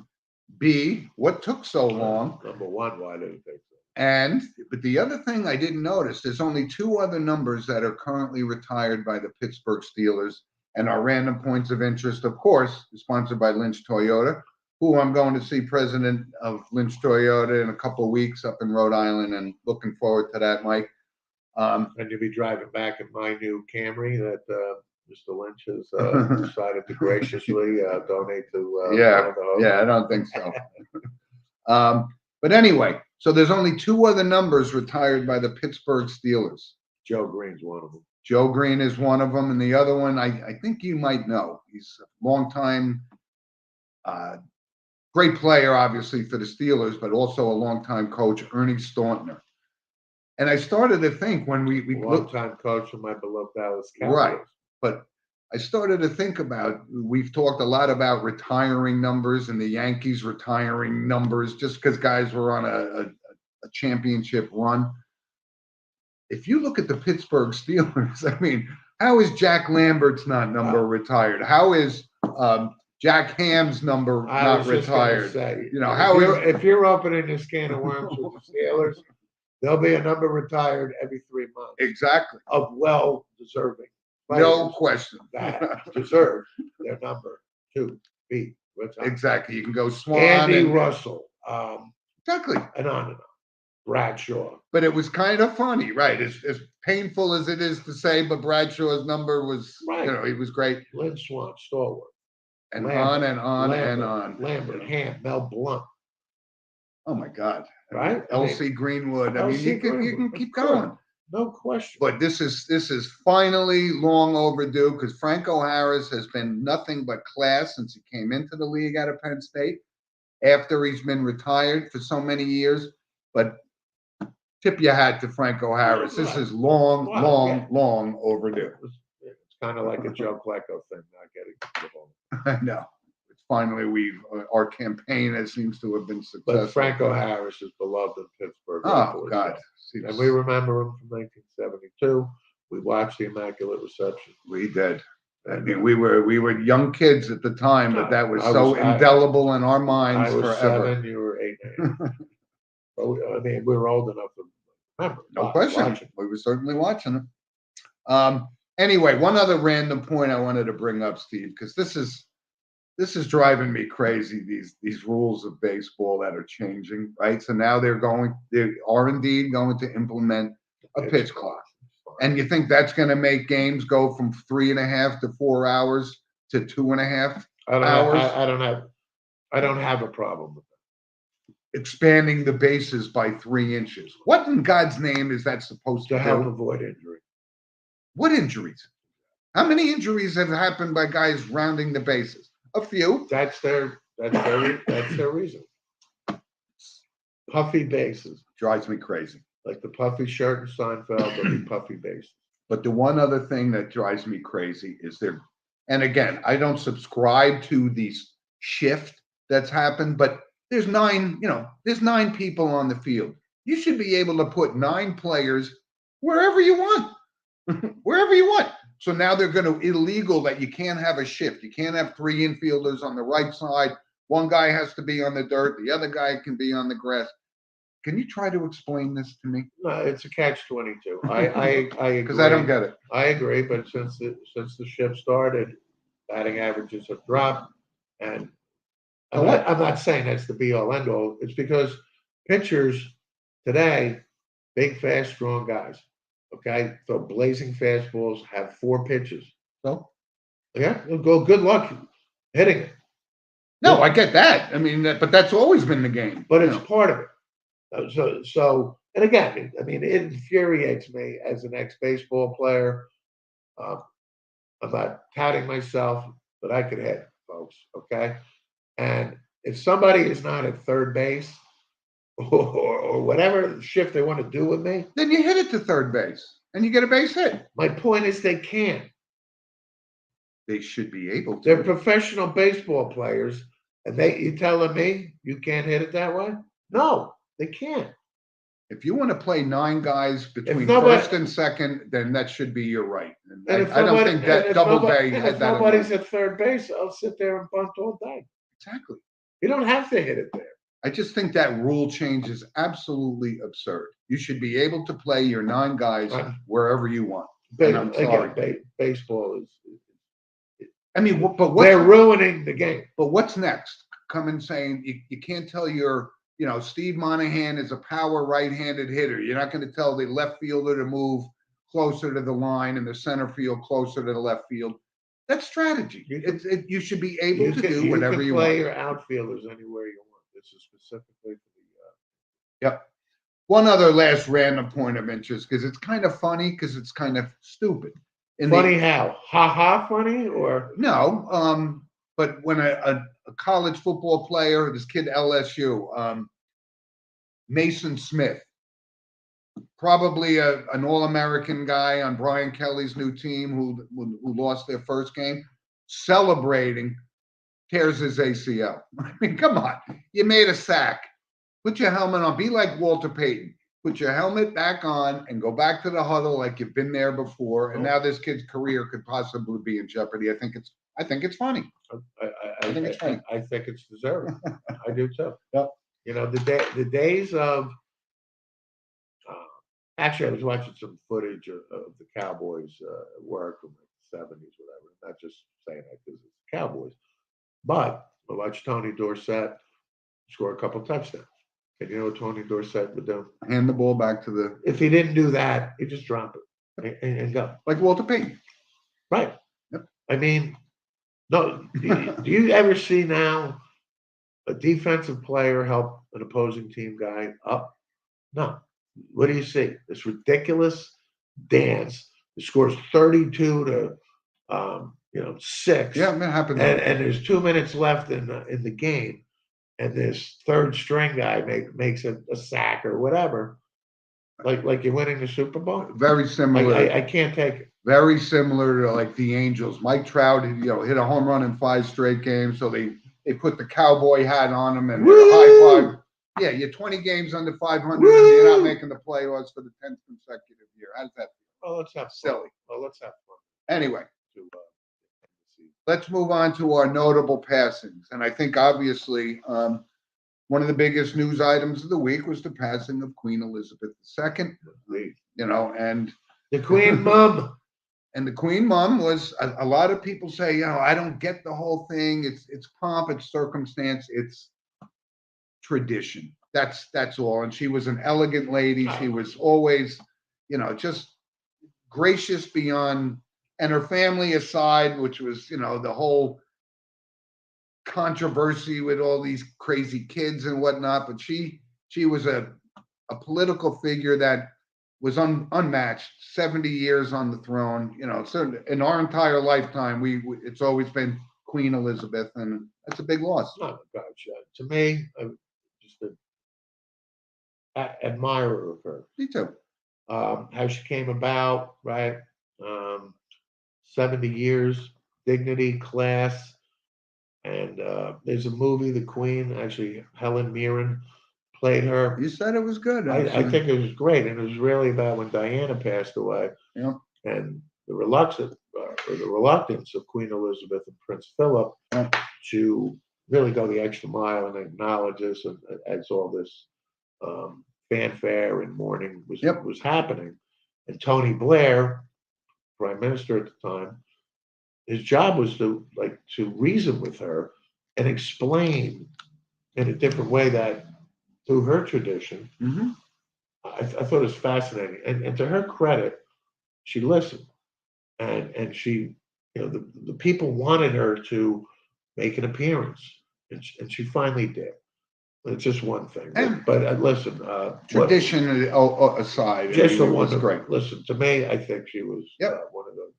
B, what took so long? Number one, why did it take so long? But the other thing I didn't notice, there's only 2 other numbers that are currently retired by the Pittsburgh Steelers. And our random points of interest, of course, is sponsored by Lynch Toyota, who I'm going to see president of Lynch Toyota in a couple of weeks up in Rhode Island, and looking forward to that, Mike. And you'll be driving back in my new Camry that Mr. Lynch has decided to graciously donate to. Yeah, I don't think so. But anyway, so there's only 2 other numbers retired by the Pittsburgh Steelers. Joe Green's one of them. Joe Green is one of them, and the other one I think you might know. He's a longtime, great player, obviously for the Steelers, but also a longtime coach, Ernie Staunton. And I started to think when we long-time coach of my beloved Dallas Cowboys. Right, but I started to think about, we've talked a lot about retiring numbers and the Yankees retiring numbers just because guys were on a championship run. If you look at the Pittsburgh Steelers, I mean, how is Jack Lambert's number retired? How is Jack Ham's number I not was just gonna retired. say, You know, how if you're opening this can of worms with the Steelers, there'll be a number retired every 3 months Exactly. of well-deserving No players question. that deserve their number to be retired. Exactly. You can go Swan Andy and Russell, exactly. and on. Bradshaw. But it was kind of funny, right? As painful as it is to say, but Bradshaw's number was, Right. you know, he was great. Lynn Swan, Stalwart. And Lambert, on and on Lambert, and on. Lambert, Ham, Mel Blunt. Oh my God. Right? L.C. Greenwood. I mean, L.C. you can Greenwood, keep of course. going. No question. But this is finally long overdue because Franco Harris has been nothing but class since he came into the league out of Penn State after he's been retired for so many years. But tip your hat to Franco Harris. This is long overdue. It's kind of like a Joe Klecko thing, not getting the ball. I know. It's finally our campaign seems to have been successful. But Franco Harris is beloved in Pittsburgh. Oh God. And we remember him from 1972. We watched the Immaculate Reception. We did. I mean, we were young kids at the time, but that was I indelible in our minds I was forever. 7, you were 8 and 8. I mean, we were old enough to remember. No question. We were certainly watching it. Anyway, one other random point I wanted to bring up, Steve, because this is driving me crazy, these rules of baseball that are changing, right? So now they are indeed going to implement a pitch clock. And you think that's going to make games go from 3.5 to 4 hours to 2.5 hours? I don't have a problem with that. Expanding the bases by 3 inches. What in God's name is that supposed to help do? Avoid injury. What injuries? How many injuries have happened by guys rounding the bases? A few. That's their reason. Puffy bases. Drives me crazy. Like the puffy shirt in Seinfeld, there'll be puffy bases. But the one other thing that drives me crazy is and again, I don't subscribe to these shift that's happened, but there's 9 people on the field. You should be able to put 9 players wherever you want. Wherever you want. So now they're going to illegal that you can't have a shift. You can't have 3 infielders on the right side. One guy has to be on the dirt. The other guy can be on the grass. Can you try to explain this to me? No, it's a catch-22. I agree. Because I don't get it. I agree, but since the shift started, batting averages have dropped, and I'm not saying that's the be-all, end-all. It's because pitchers today, big, fast, strong guys, okay, throw blazing fastballs, have 4 pitches. So, yeah, good luck hitting it. No, I get that. I mean, but that's always been the game. But it's part of it. So, and again, I mean, it infuriates me as an ex-baseball player. I'm not touting myself, but I could hit, folks, okay? And if somebody is not at third base or whatever shift they want to do with me, then you hit it to third base and you get a base hit. My point is they can't. They should be able to. They're professional baseball players, and you telling me you can't hit it that way? No. They can't. If you want to play 9 guys between first and second, then that should be your right. And I don't think that Doubleday had that. If nobody's at third base, I'll sit there and bunt all day. Exactly. You don't have to hit it there. I just think that rule change is absolutely absurd. You should be able to play your 9 guys wherever you want. And I'm sorry. Again, baseball is. I mean, but they're ruining the game. But what's next? Come and saying you can't tell Steve Monahan is a power right-handed hitter. You're not going to tell the left fielder to move closer to the line and the center field closer to the left field. That's strategy. You should be able to do whatever you want. You can play your outfielders anywhere you want. This is specifically for the. Yep. One other last random point of interest, because it's kind of funny, because it's kind of stupid. Funny how? Ha funny or no? But when a college football player, this kid LSU, Mason Smith, probably an All-American guy on Brian Kelly's new team who lost their first game, celebrating, tears his ACL. I mean, come on. You made a sack. Put your helmet on. Be like Walter Payton. Put your helmet back on and go back to the huddle like you've been there before. And now this kid's career could possibly be in jeopardy. I think it's funny. I think it's right. I think it's deserved. I do too. Yep. You know, the days of actually, I was watching some footage of the Cowboys at work from the 70s, whatever. I'm not just saying that because it's the Cowboys, but I watched Tony Dorsett score a couple touchdowns. And you know what Tony Dorsett would do? Hand the ball back to the. If he didn't do that, he'd just drop it and go. Like Walter Payton. Right. Yep. I mean, no. Do you ever see now a defensive player help an opposing team guy up? No. What do you see? This ridiculous dance that scores 32 to 6. Yeah, that happened. And there's 2 minutes left in the game, and this third string guy makes a sack or whatever. Like you're winning the Super Bowl. Very similar. I can't take it. Very similar to like the Angels. Mike Trout, hit a home run in 5 straight games, so they put the cowboy hat on him and they're high five. Yeah, you're 20 games under 500 and you're not making the playoffs for the 10th consecutive year. How does that feel? Oh, let's have fun. Silly. Oh, let's have fun. Anyway, let's move on to our notable passings. And I think obviously one of the biggest news items of the week was the passing of Queen Elizabeth II. And the Queen Mum. And the Queen Mum was a lot of people say, I don't get the whole thing. It's pomp, it's circumstance, it's tradition. That's all. And she was an elegant lady. She was always, just gracious beyond. And her family aside, which was, the whole controversy with all these crazy kids and whatnot. But she was a political figure that was unmatched. 70 years on the throne. So in our entire lifetime, it's always been Queen Elizabeth, and that's a big loss. Oh gosh, to me, I'm just an admirer of her. Me too. How she came about, right? 70 years, dignity, class, and there's a movie, The Queen. Actually, Helen Mirren played her. You said it was good. I think it was great, and it was really about when Diana passed away, and the reluctance of Queen Elizabeth and Prince Philip to really go the extra mile and acknowledge this, and as all this fanfare and mourning was happening, and Tony Blair, Prime Minister at the time, his job was to reason with her and explain in a different way that through her tradition. Mm-hmm. I thought it was fascinating, and to her credit, she listened, and she, the people wanted her to make an appearance, and she finally did. It's just one thing, but listen. Tradition aside, just the one. Great. Listen, to me, I think she was one of the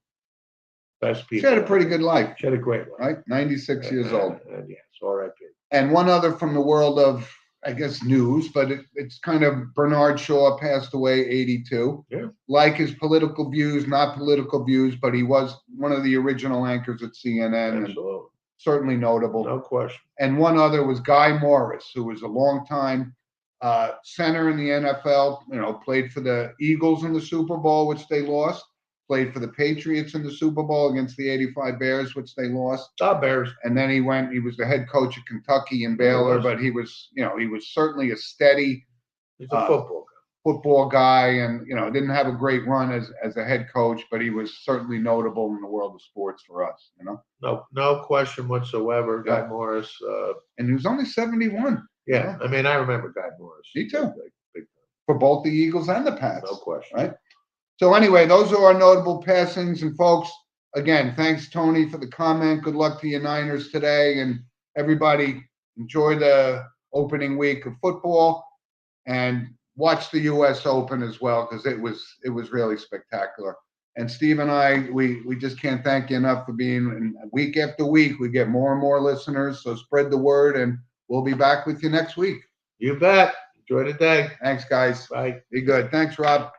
best people. She had a pretty good life. She had a great life. Right, 96 years old. And yes, R.I.P. And one other from the world of, I guess, news, but it's kind of Bernard Shaw passed away, 82. Yeah. Like his political views, not political views, but he was one of the original anchors at CNN. Absolutely. And certainly notable. No question. And one other was Guy Morris, who was a longtime center in the NFL, played for the Eagles in the Super Bowl, which they lost, played for the Patriots in the Super Bowl against the 85 Bears, which they lost. Bears. And then he was the head coach at Kentucky and Baylor, but he was certainly a steady He's a football guy, and didn't have a great run as a head coach, but he was certainly notable in the world of sports for us. No question whatsoever. Yeah. Guy Morris, and he was only 71. Yeah, I mean, I remember Guy Morris. Me too. Big time. For both the Eagles and the Pats. No question. Right. So anyway, those are our notable passings, and folks, again, thanks Tony for the comment. Good luck to your Niners today, and everybody enjoy the opening week of football, and watch the U.S. Open as well, because it was really spectacular. And Steve and I, we just can't thank you enough for being, and week after week, we get more and more listeners. So spread the word, and we'll be back with you next week. You bet. Enjoy the day. Thanks, guys. Bye. Be good. Thanks, Rob.